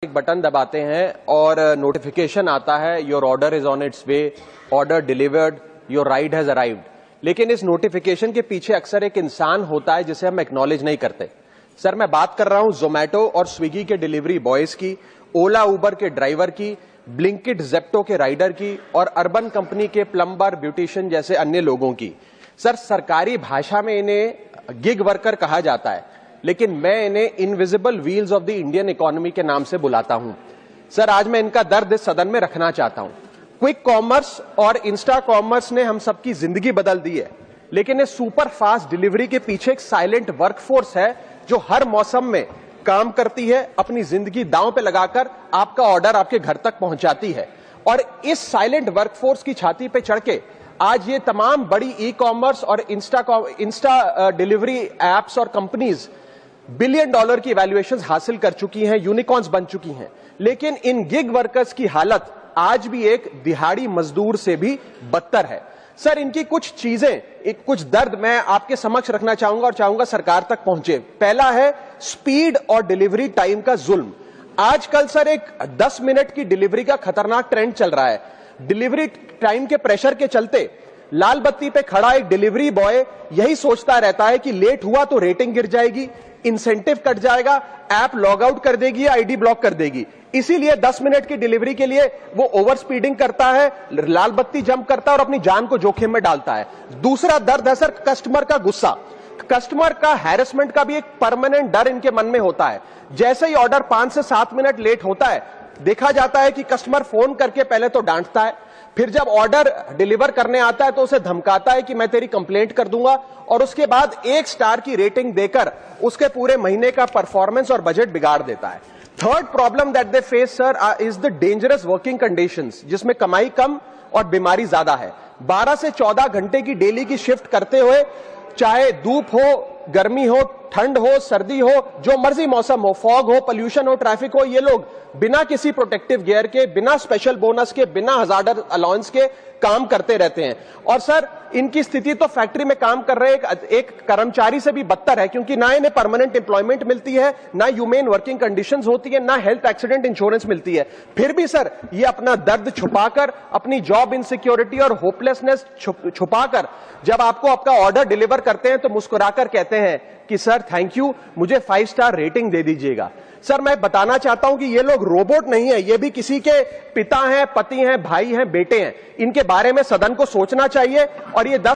एक बटन दबाते हैं और नोटिफिकेशन आता है, your order is on it's way, order delivered, your ride has arrived. लेकिन इस नोटिफिकेशन के पीछे अक्सर एक इंसान होता है जिसे हम एक्नॉलेज नहीं करते। सर, मैं बात कर रहा हूं जोमैटो और स्विगी के डिलीवरी बॉयज की, ओला उबर के ड्राइवर की, ब्लिंकिट जेप्टो के राइडर की और अर्बन कंपनी के प्लम्बर, ब्यूटिशियन जैसे अन्य लोगों की। सर, सरकारी भाषा में इन्हें गिग वर्कर कहा जाता है, लेकिन मैं इन्हें invisible wheels of the Indian economy के नाम से बुलाता हूं। सर, आज मैं इनका दर्द इस सदन में रखना चाहता हूं। क्विक कॉमर्स और इंस्टा कॉमर्स ने हम सबकी जिंदगी बदल दी है, लेकिन इस सुपर फास्ट डिलीवरी के पीछे एक साइलेंट वर्कफोर्स है जो हर मौसम में काम करती है, अपनी जिंदगी दांव पे लगाकर आपका ऑर्डर आपके घर तक पहुंचाती है। और इस साइलेंट वर्कफोर्स की छाती पे चढ़ के आज ये तमाम बड़ी ई कॉमर्स और इंस्टा डिलीवरी एप्स और कंपनीज बिलियन डॉलर की वैल्यूएशंस हासिल कर चुकी हैं, यूनिकॉर्न्स बन चुकी हैं। लेकिन इन गिग वर्कर्स की हालत आज भी एक दिहाड़ी मजदूर से भी बदतर है। सर, इनकी कुछ चीजें, कुछ दर्द मैं आपके समक्ष रखना चाहूंगा और चाहूंगा सरकार तक पहुंचे। पहला है स्पीड और डिलीवरी टाइम का जुल्म। आजकल सर एक 10 मिनट की डिलीवरी का खतरनाक ट्रेंड चल रहा है। डिलीवरी टाइम के प्रेशर के चलते लाल बत्ती पे खड़ा एक डिलीवरी बॉय यही सोचता रहता है कि लेट हुआ तो रेटिंग गिर जाएगी, इंसेंटिव कट जाएगा, ऐप लॉग आउट कर देगी या आईडी ब्लॉक कर देगी। इसीलिए 10 मिनट की डिलीवरी के लिए वो ओवर स्पीडिंग करता है, लाल बत्ती जंप करता है और अपनी जान को जोखिम में डालता है। दूसरा दर्द है सर कस्टमर का गुस्सा। कस्टमर का हैरेसमेंट का भी एक परमानेंट डर इनके मन में होता है। जैसे ही ऑर्डर 5 से 7 मिनट लेट होता है, देखा जाता है कि कस्टमर फोन करके पहले तो डांटता है, फिर जब ऑर्डर डिलीवर करने आता है तो उसे धमकाता है कि मैं तेरी कंप्लेंट कर दूंगा, और उसके बाद 1 स्टार की रेटिंग देकर उसके पूरे महीने का परफॉर्मेंस और बजट बिगाड़ देता है। Third problem that they face sir is the dangerous working conditions, जिसमें कमाई कम और बीमारी ज्यादा है। 12 से 14 घंटे की डेली की शिफ्ट करते हुए, चाहे धूप हो, गर्मी हो, ठंड हो, सर्दी हो, जो मर्जी मौसम हो, फॉग हो, पोल्यूशन हो, ट्रैफिक हो, ये लोग बिना किसी प्रोटेक्टिव गियर के, बिना स्पेशल बोनस के, बिना हजार्डर अलाउंस के काम करते रहते हैं। और सर, इनकी स्थिति तो फैक्ट्री में काम कर रहे एक कर्मचारी से भी बदतर है, क्योंकि ना इन्हें परमानेंट एम्प्लॉयमेंट मिलती है, ना ह्यूमेन वर्किंग कंडीशंस होती है, ना हेल्थ एक्सीडेंट इंश्योरेंस मिलती है। फिर भी सर ये अपना दर्द छुपाकर, अपनी जॉब इनसिक्योरिटी और होपलेसनेस छुपाकर जब आपको आपका ऑर्डर डिलीवर करते हैं तो मुस्कुराकर कहते हैं कि सर थैंक यू, मुझे 5 स्टार रेटिंग दे दीजिएगा। सर, मैं बताना चाहता हूं कि ये लोग रोबोट नहीं है, ये भी किसी के पिता हैं, पति हैं, भाई हैं, बेटे हैं। इनके बारे में सदन को सोचना चाहिए। और ये 10